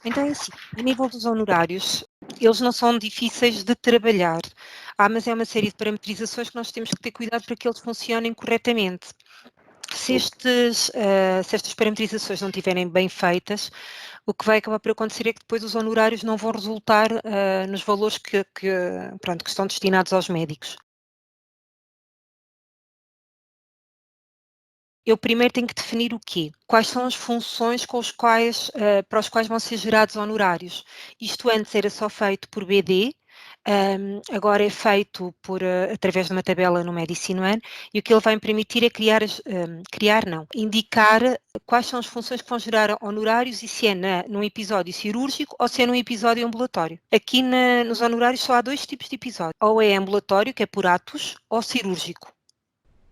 Então é assim, a nível dos honorários, eles não são difíceis de trabalhar. Mas é uma série de parametrizações que nós temos que ter cuidado para que eles funcionem corretamente. Se estas parametrizações não estiverem bem feitas, o que vai acabar por acontecer é que depois os honorários não vão resultar nos valores que estão destinados aos médicos. Eu primeiro tenho que definir o quê? Quais são as funções para os quais vão ser gerados honorários. Isto antes era só feito por BD, agora é feito através de uma tabela no Medicine One, e o que ele vai me permitir é indicar quais são as funções que vão gerar honorários e se é num episódio cirúrgico ou se é num episódio ambulatório. Aqui nos honorários só há dois tipos de episódio, ou é ambulatório, que é por atos, ou cirúrgico.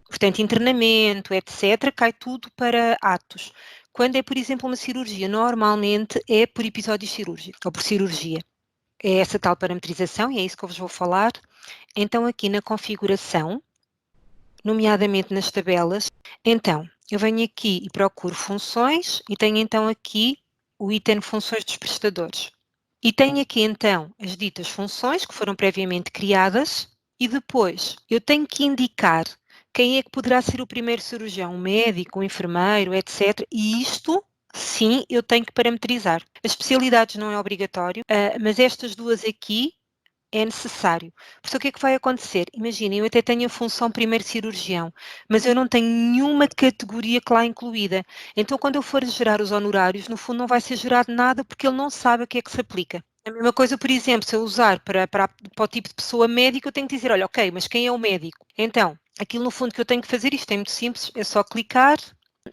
Portanto, internamento, etc., cai tudo para atos. Quando é, por exemplo, uma cirurgia, normalmente é por episódio cirúrgico, ou por cirurgia. É essa tal parametrização, e é isso que eu vos vou falar. Então, aqui na configuração, nomeadamente nas tabelas, então, eu venho aqui e procuro funções, e tenho então aqui o item funções dos prestadores. E tenho aqui então as ditas funções que foram previamente criadas, e depois eu tenho que indicar quem é que poderá ser o primeiro cirurgião, um médico, um enfermeiro, etc. E isto, sim, eu tenho que parametrizar. As especialidades não é obrigatório, mas estas duas aqui é necessário. Portanto, o que é que vai acontecer? Imaginem, eu até tenho a função primeiro cirurgião, mas eu não tenho nenhuma categoria que lá incluída. Então, quando eu for gerar os honorários, no fundo não vai ser gerado nada porque ele não sabe a que é que se aplica. A mesma coisa, por exemplo, se eu usar para o tipo de pessoa médica, eu tenho que dizer, olha, ok, mas quem é o médico? Então, aquilo no fundo que eu tenho que fazer, isto é muito simples, é só clicar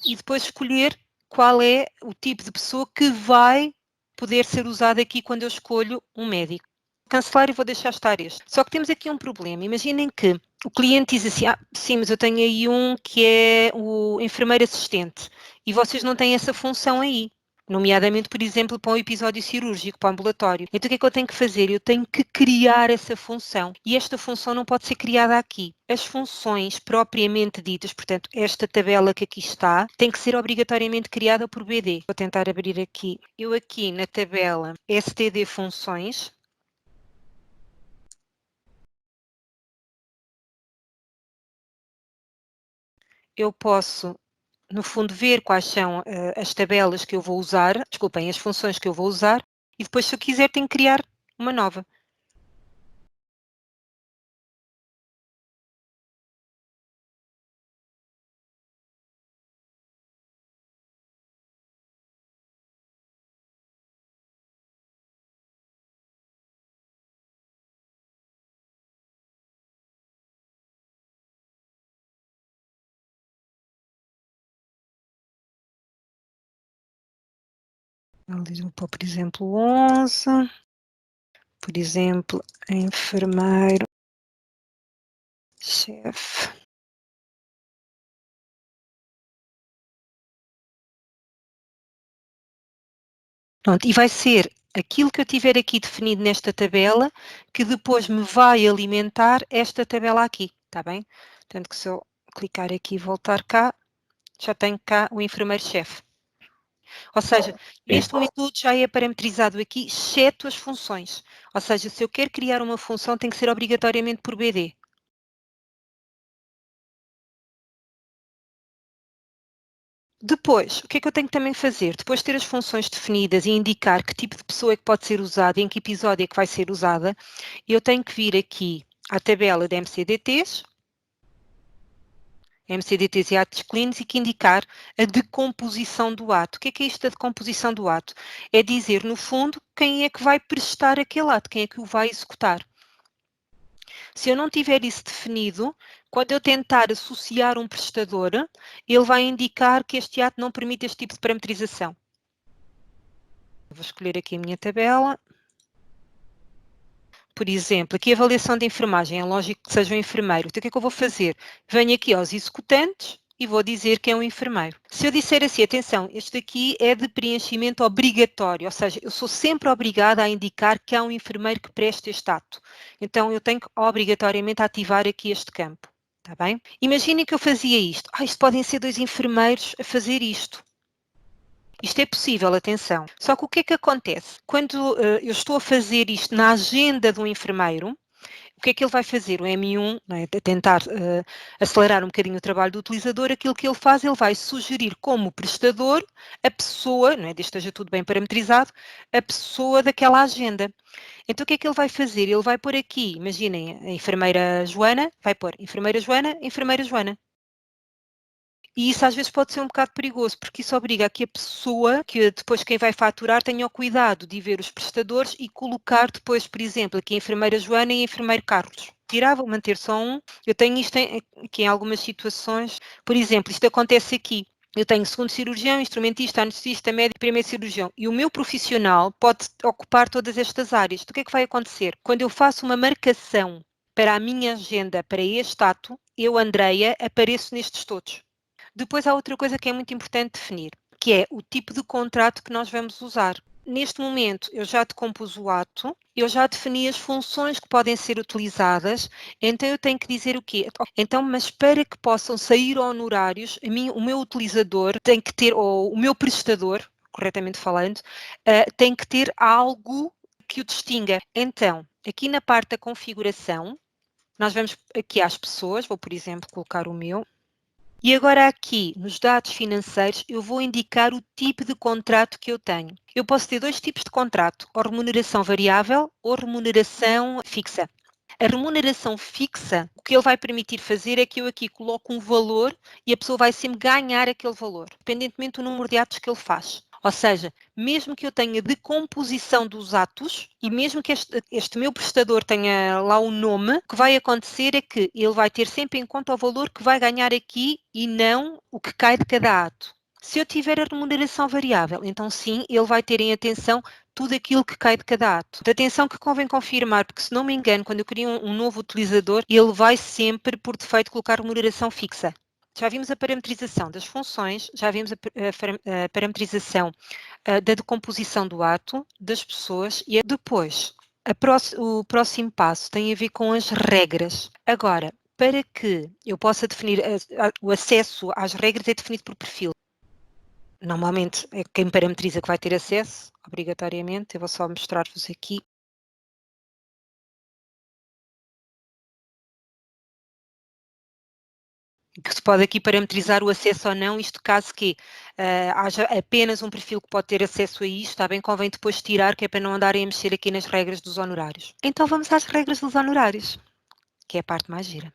e depois escolher qual é o tipo de pessoa que vai poder ser usado aqui quando eu escolho um médico. Cancelar e vou deixar estar este. Só que temos aqui um problema. Imaginem que o cliente diz assim, sim, mas eu tenho aí um que é o enfermeiro assistente e vocês não têm essa função aí. Nomeadamente, por exemplo, para um episódio cirúrgico, para o ambulatório. Então, o que é que eu tenho que fazer? Eu tenho que criar essa função. E esta função não pode ser criada aqui. As funções propriamente ditas, portanto, esta tabela que aqui está, tem que ser obrigatoriamente criada por BD. Vou tentar abrir aqui. Eu aqui na tabela STD funções, eu posso, no fundo, ver quais são as tabelas que eu vou usar, desculpem, as funções que eu vou usar, e depois, se eu quiser, tenho que criar uma nova. Ali vou pôr, por exemplo, 11, por exemplo, enfermeiro, chefe. Pronto, e vai ser aquilo que eu tiver aqui definido nesta tabela que depois me vai alimentar esta tabela aqui, está bem? Portanto, que se eu clicar aqui e voltar cá, já tenho cá o enfermeiro-chefe. Ou seja, este método já é parametrizado aqui, exceto as funções. Ou seja, se eu quero criar uma função, tem que ser obrigatoriamente por BD. Depois, o que é que eu tenho que também fazer? Depois de ter as funções definidas e indicar que tipo de pessoa é que pode ser usada e em que episódio é que vai ser usada, eu tenho que vir aqui à tabela de MCDTs, MCDTs e atos clínicos, e que indicar a decomposição do ato. O que é isto da decomposição do ato? É dizer, no fundo, quem é que vai prestar aquele ato, quem é que o vai executar. Se eu não tiver isso definido, quando eu tentar associar um prestador, ele vai indicar que este ato não permite este tipo de parametrização. Vou escolher aqui a minha tabela. Por exemplo, aqui a avaliação de enfermagem, é lógico que seja um enfermeiro. Então, o que é que eu vou fazer? Venho aqui aos executantes e vou dizer que é um enfermeiro. Se eu disser assim, atenção, este aqui é de preenchimento obrigatório, ou seja, eu sou sempre obrigada a indicar que há um enfermeiro que preste este ato. Então, eu tenho que obrigatoriamente ativar aqui este campo. Está bem? Imaginem que eu fazia isto. Isto podem ser dois enfermeiros a fazer isto. Isto é possível, atenção. Só que o que é que acontece? Quando eu estou a fazer isto na agenda de um enfermeiro, o que é que ele vai fazer? O M1, não é, tentar acelerar um bocadinho o trabalho do utilizador, aquilo que ele faz, ele vai sugerir como prestador a pessoa, não é, desde que esteja tudo bem parametrizado, a pessoa daquela agenda. Então o que é que ele vai fazer? Ele vai pôr aqui, imaginem, a enfermeira Joana, vai pôr enfermeira Joana, enfermeira Joana. E isso às vezes pode ser um bocado perigoso, porque isso obriga a que a pessoa, que depois quem vai faturar, tenha o cuidado de ver os prestadores e colocar depois, por exemplo, aqui a enfermeira Joana e a enfermeiro Carlos. Tirar, vou manter só um. Eu tenho isto aqui em algumas situações. Por exemplo, isto acontece aqui. Eu tenho segundo cirurgião, instrumentista, anestesista, médico, primeiro cirurgião. E o meu profissional pode ocupar todas estas áreas. Então, o que é que vai acontecer? Quando eu faço uma marcação para a minha agenda, para este ato, eu, Andreia, apareço nestes todos. Depois há outra coisa que é muito importante definir, que é o tipo de contrato que nós vamos usar. Neste momento, eu já decompus o ato, eu já defini as funções que podem ser utilizadas, então eu tenho que dizer o quê? Então, mas para que possam sair honorários, o meu utilizador tem que ter, ou o meu prestador, corretamente falando, tem que ter algo que o distinga. Então, aqui na parte da configuração, nós vamos aqui às pessoas, vou, por exemplo, colocar o meu. E agora aqui, nos dados financeiros, eu vou indicar o tipo de contrato que eu tenho. Eu posso ter dois tipos de contrato, ou remuneração variável ou remuneração fixa. A remuneração fixa, o que ele vai permitir fazer é que eu aqui coloco um valor e a pessoa vai sempre ganhar aquele valor, independentemente do número de atos que ele faz. Ou seja, mesmo que eu tenha decomposição dos atos e mesmo que este meu prestador tenha lá o nome, o que vai acontecer é que ele vai ter sempre em conta o valor que vai ganhar aqui e não o que cai de cada ato. Se eu tiver a remuneração variável, então sim, ele vai ter em atenção tudo aquilo que cai de cada ato. De atenção que convém confirmar, porque se não me engano, quando eu crio um novo utilizador, ele vai sempre, por defeito, colocar remuneração fixa. Já vimos a parametrização das funções, já vimos a parametrização da decomposição do ato, das pessoas e depois o próximo passo tem a ver com as regras. Agora, para que eu possa definir o acesso às regras é definido por perfil. Normalmente é quem parametriza que vai ter acesso, obrigatoriamente. Eu vou só mostrar-vos aqui. Que se pode aqui parametrizar o acesso ou não, isto caso que haja apenas um perfil que pode ter acesso a isto, está bem? Convém depois tirar, que é para não andarem a mexer aqui nas regras dos honorários. Então vamos às regras dos honorários, que é a parte mais gira.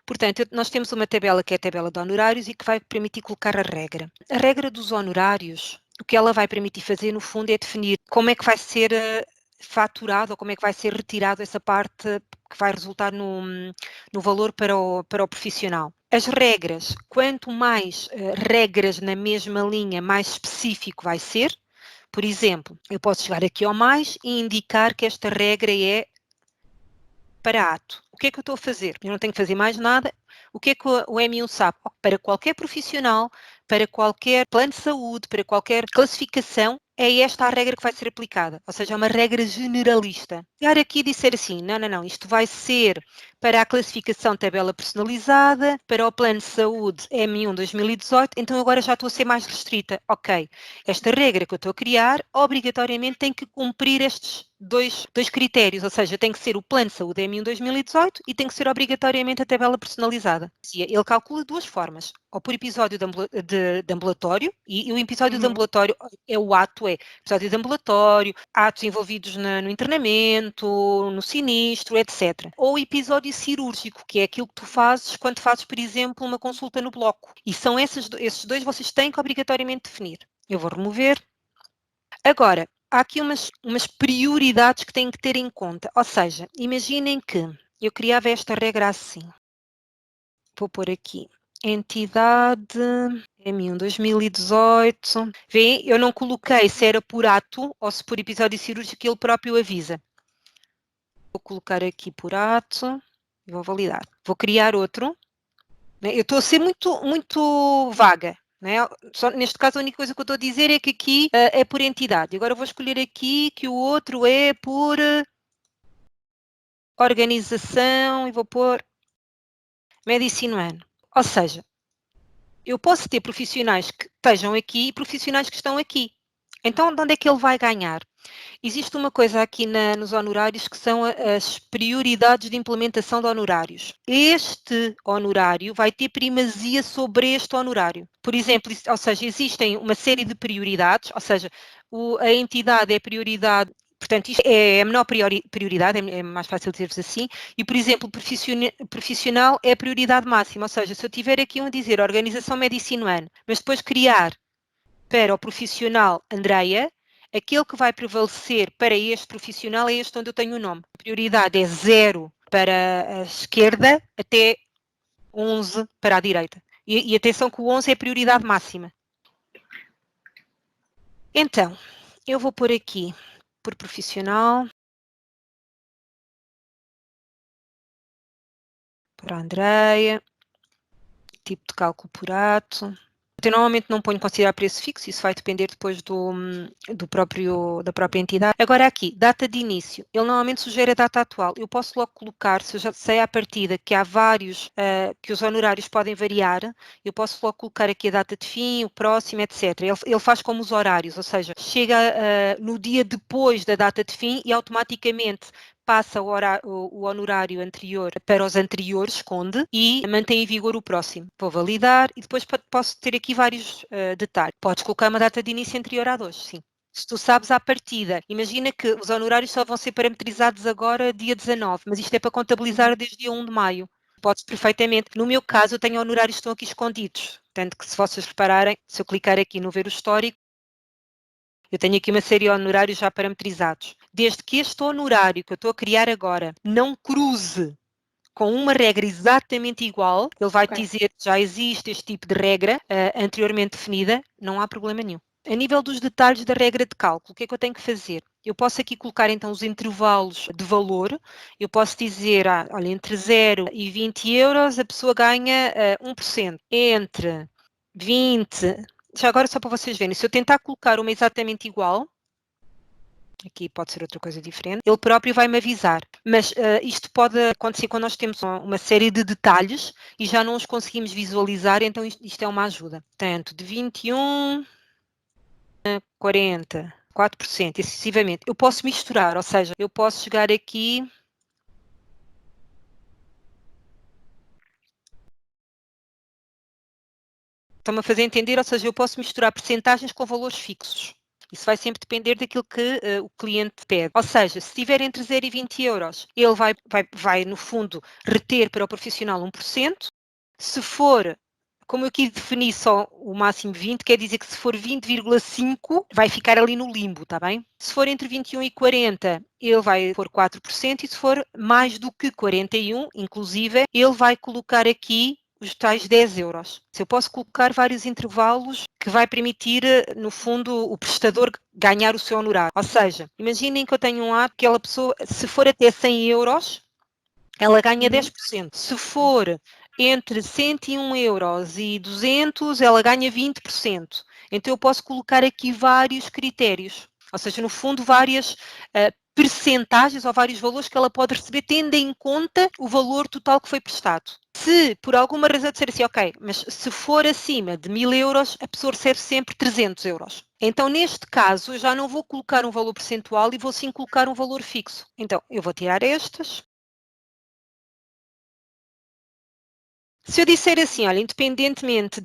Portanto, nós temos uma tabela que é a tabela de honorários e que vai permitir colocar a regra. A regra dos honorários, o que ela vai permitir fazer, no fundo, é definir como é que vai ser faturado ou como é que vai ser retirado essa parte que vai resultar no valor para o profissional. As regras, quanto mais regras na mesma linha, mais específico vai ser. Por exemplo, eu posso chegar aqui ao mais e indicar que esta regra é para ato. O que é que eu estou a fazer? Eu não tenho que fazer mais nada. O que é que o M1 sabe? Para qualquer profissional, para qualquer plano de saúde, para qualquer classificação, é esta a regra que vai ser aplicada. Ou seja, é uma regra generalista. Chegar aqui e dizer assim, não, isto vai ser para a classificação tabela personalizada, para o plano de saúde M1 2018, então agora já estou a ser mais restrita. Ok, esta regra que eu estou a criar, obrigatoriamente tem que cumprir estes dois critérios, ou seja, tem que ser o plano de saúde M1 2018 e tem que ser obrigatoriamente a tabela personalizada. Ele calcula de duas formas, ou por episódio de ambulatório, e o episódio de ambulatório é o ato, é episódio de ambulatório, atos envolvidos no internamento, no sinistro, etc. Ou episódio cirúrgico, que é aquilo que tu fazes quando fazes, por exemplo, uma consulta no bloco. E são esses dois vocês têm que obrigatoriamente definir. Eu vou remover. Agora, há aqui umas prioridades que têm que ter em conta. Ou seja, imaginem que eu criava esta regra assim. Vou pôr aqui. Entidade M1 2018. Vê, eu não coloquei se era por ato ou se por episódio cirúrgico, ele próprio avisa. Vou colocar aqui por ato e vou validar. Vou criar outro. Eu estou a ser muito vaga. Né? Só, neste caso, a única coisa que eu estou a dizer é que aqui é por entidade. Agora vou escolher aqui que o outro é por organização e vou pôr Medicina Ano. Ou seja, Eu posso ter profissionais que estejam aqui e profissionais que estão aqui. Então, de onde é que ele vai ganhar? Existe uma coisa aqui nos honorários que são as prioridades de implementação de honorários. Este honorário vai ter primazia sobre este honorário. Por exemplo, ou seja, existem uma série de prioridades, ou seja, a entidade é prioridade. Portanto, isto é a menor prioridade, é mais fácil dizer-vos assim, e, por exemplo, profissional é a prioridade máxima, ou seja, se eu tiver aqui a dizer organização Medicinoane, mas depois criar para o profissional Andreia, aquele que vai prevalecer para este profissional é este onde eu tenho o nome. A prioridade é 0 para a esquerda até 11 para a direita. E atenção que o 11 é a prioridade máxima. Então, eu vou pôr aqui por profissional, para a Andreia, tipo de cálculo por ato. Eu normalmente não ponho considerar preço fixo, isso vai depender depois da própria entidade. Agora aqui, data de início, ele normalmente sugere a data atual. Eu posso logo colocar, se eu já sei à partida que há vários, que os honorários podem variar, eu posso logo colocar aqui a data de fim, o próximo, etc. Ele faz como os horários, ou seja, chega no dia depois da data de fim e automaticamente passa o honorário anterior para os anteriores, esconde, e mantém em vigor o próximo. Vou validar e depois posso ter aqui vários detalhes. Podes colocar uma data de início anterior à 2, sim. Se tu sabes à partida, imagina que os honorários só vão ser parametrizados agora dia 19, mas isto é para contabilizar desde dia 1 de maio. Podes perfeitamente. No meu caso, eu tenho honorários que estão aqui escondidos. Tanto que se vocês repararem, se eu clicar aqui no ver o histórico, eu tenho aqui uma série de honorários já parametrizados. Desde que este honorário que eu estou a criar agora não cruze com uma regra exatamente igual, ele vai-te dizer que já existe este tipo de regra anteriormente definida, não há problema nenhum. A nível dos detalhes da regra de cálculo, o que é que eu tenho que fazer? Eu posso aqui colocar então os intervalos de valor, eu posso dizer, olha, entre 0 e 20 euros a pessoa ganha 1%. Entre 20, já agora só para vocês verem, se eu tentar colocar uma exatamente igual, aqui pode ser outra coisa diferente, ele próprio vai-me avisar. Mas isto pode acontecer quando nós temos uma série de detalhes e já não os conseguimos visualizar, então isto é uma ajuda. Portanto, de 21 a 40, 4%, excessivamente. Eu posso misturar, ou seja, eu posso chegar aqui... Estão-me a fazer entender, ou seja, eu posso misturar percentagens com valores fixos. Isso vai sempre depender daquilo que o cliente pede. Ou seja, se tiver entre 0 e 20 euros, ele vai, no fundo, reter para o profissional 1%. Se for, como eu aqui defini só o máximo 20, quer dizer que se for 20,5, vai ficar ali no limbo, está bem? Se for entre 21 e 40, ele vai pôr 4%, e se for mais do que 41, inclusive, ele vai colocar aqui os tais 10 euros. Eu posso colocar vários intervalos que vai permitir, no fundo, o prestador ganhar o seu honorário. Ou seja, imaginem que eu tenho um ato que aquela pessoa, se for até 100 euros, ela ganha 10%. Se for entre 101 euros e 200, ela ganha 20%. Então eu posso colocar aqui vários critérios. Ou seja, no fundo, várias percentagens ou vários valores que ela pode receber, tendo em conta o valor total que foi prestado. Se por alguma razão disser assim, ok, mas se for acima de 1000 euros, a pessoa recebe sempre 300 euros. Então, neste caso, eu já não vou colocar um valor percentual e vou sim colocar um valor fixo. Então, eu vou tirar estas. Se eu disser assim, olha, independentemente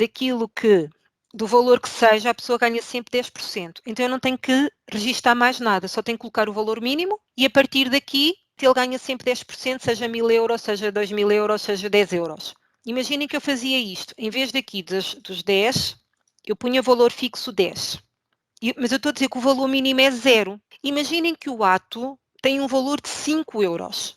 do valor que seja, a pessoa ganha sempre 10%. Então eu não tenho que registar mais nada, só tenho que colocar o valor mínimo e a partir daqui ele ganha sempre 10%, seja 1000 euros, seja 2000 euros, seja 10 euros. Imaginem que eu fazia isto, em vez daqui dos 10, eu punha valor fixo 10. Mas eu estou a dizer que o valor mínimo é 0. Imaginem que o ato tem um valor de 5 euros.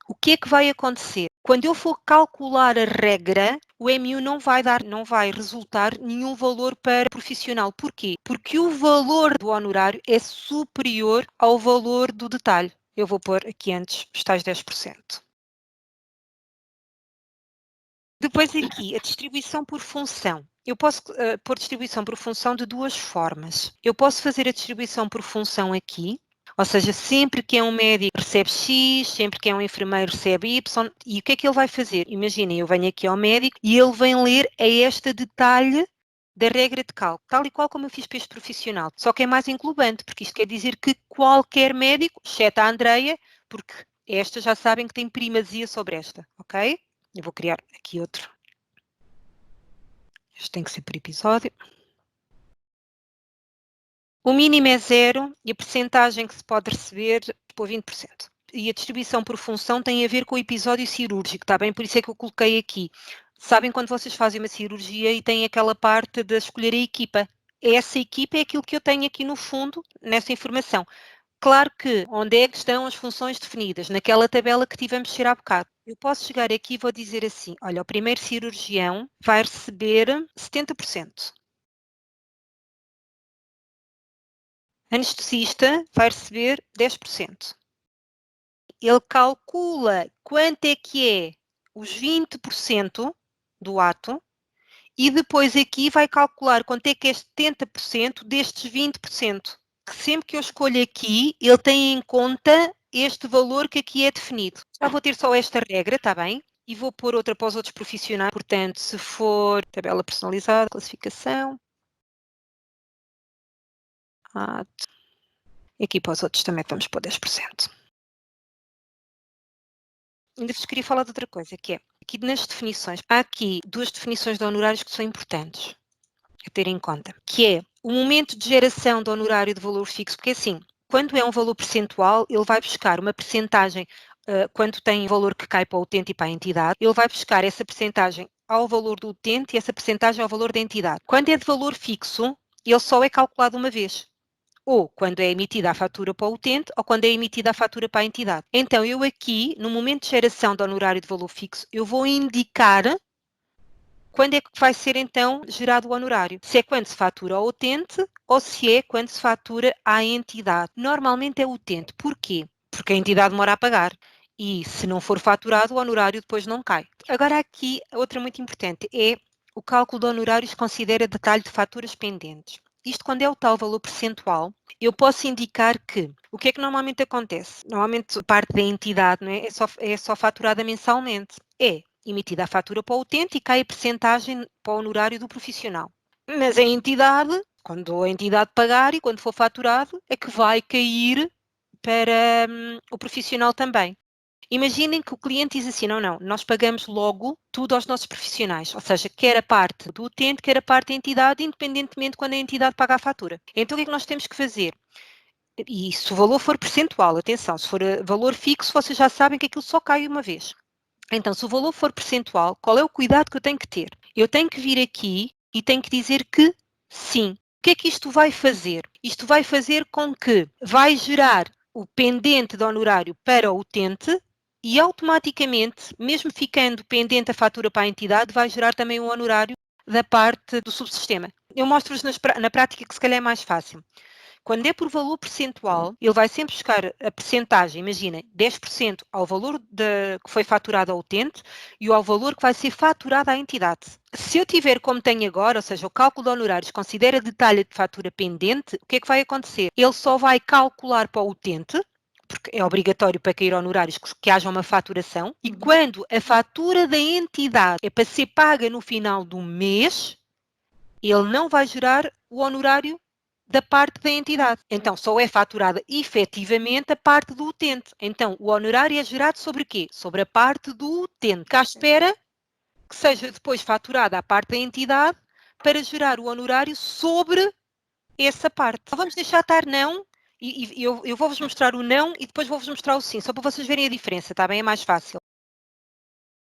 O que é que vai acontecer? Quando eu for calcular a regra, o MU não vai resultar nenhum valor para profissional. Porquê? Porque o valor do honorário é superior ao valor do detalhe. Eu vou pôr aqui antes os tais 10%. Depois aqui, a distribuição por função. Eu posso pôr distribuição por função de duas formas. Eu posso fazer a distribuição por função aqui, Ou seja, sempre que é um médico recebe X, sempre que é um enfermeiro recebe Y. E o que é que ele vai fazer? Imaginem, eu venho aqui ao médico e ele vem ler a este detalhe da regra de cálculo, tal e qual como eu fiz para este profissional. Só que é mais englobante, porque isto quer dizer que qualquer médico, exceto a Andreia, porque esta já sabem que tem primazia sobre esta, ok? Eu vou criar aqui outro. Este tem que ser por episódio. O mínimo é 0 e a percentagem que se pode receber por 20%. E a distribuição por função tem a ver com o episódio cirúrgico, está bem? Por isso é que eu coloquei aqui. Sabem quando vocês fazem uma cirurgia e têm aquela parte de escolher a equipa? Essa equipa é aquilo que eu tenho aqui no fundo, nessa informação. Claro que onde é que estão as funções definidas? Naquela tabela que tivemos de tirar há bocado. Eu posso chegar aqui e vou dizer assim, olha, o primeiro cirurgião vai receber 70%. Anestesista vai receber 10%. Ele calcula quanto é que é os 20% do ato e depois aqui vai calcular quanto é que é 70% destes 20%. Sempre que eu escolho aqui, ele tem em conta este valor que aqui é definido. Já vou ter só esta regra, está bem? E vou pôr outra para os outros profissionais. Portanto, se for tabela personalizada, classificação, ato, e aqui para os outros também vamos pôr 10%. Ainda vos queria falar de outra coisa, que é, aqui nas definições, há aqui duas definições de honorários que são importantes a ter em conta, que é o momento de geração do honorário de valor fixo, porque assim, quando é um valor percentual, ele vai buscar uma percentagem, quando tem valor que cai para o utente e para a entidade, ele vai buscar essa percentagem ao valor do utente e essa percentagem ao valor da entidade. Quando é de valor fixo, ele só é calculado uma vez. Ou quando é emitida a fatura para o utente, ou quando é emitida a fatura para a entidade. Então, eu aqui, no momento de geração do honorário de valor fixo, eu vou indicar quando é que vai ser, então, gerado o honorário. Se é quando se fatura ao utente ou se é quando se fatura à entidade. Normalmente é o utente. Porquê? Porque a entidade demora a pagar. E se não for faturado, o honorário depois não cai. Agora aqui, outra muito importante é o cálculo de honorários considera detalhe de faturas pendentes. Isto quando é o tal valor percentual, eu posso indicar que, o que é que normalmente acontece? Normalmente a parte da entidade, não é? É só faturada mensalmente. É emitida a fatura para o utente e cai a percentagem para o honorário do profissional. Mas a entidade, quando a entidade pagar e quando for faturado, é que vai cair para o profissional também. Imaginem que o cliente diz assim, não, nós pagamos logo tudo aos nossos profissionais, ou seja, quer a parte do utente, quer a parte da entidade, independentemente quando a entidade paga a fatura. Então o que é que nós temos que fazer? E se o valor for percentual, atenção, se for valor fixo, vocês já sabem que aquilo só cai uma vez. Então, se o valor for percentual, qual é o cuidado que eu tenho que ter? Eu tenho que vir aqui e tenho que dizer que sim. O que é que isto vai fazer? Isto vai fazer com que vai gerar o pendente de honorário para o utente e automaticamente, mesmo ficando pendente a fatura para a entidade, vai gerar também um honorário da parte do subsistema. Eu mostro-vos na prática que se calhar é mais fácil. Quando é por valor percentual, ele vai sempre buscar a percentagem, imagina, 10% ao valor que foi faturado ao utente e ao valor que vai ser faturado à entidade. Se eu tiver como tenho agora, ou seja, o cálculo de honorários considera detalhe de fatura pendente, o que é que vai acontecer? Ele só vai calcular para o utente, porque é obrigatório para cair honorários que haja uma faturação, e quando a fatura da entidade é para ser paga no final do mês, ele não vai gerar o honorário da parte da entidade. Então, só é faturada efetivamente a parte do utente. Então, o honorário é gerado sobre o quê? Sobre a parte do utente. Cá espera que seja depois faturada a parte da entidade para gerar o honorário sobre essa parte. Então, vamos deixar estar não, e eu vou-vos mostrar o não e depois vou-vos mostrar o sim, só para vocês verem a diferença, está bem? É mais fácil.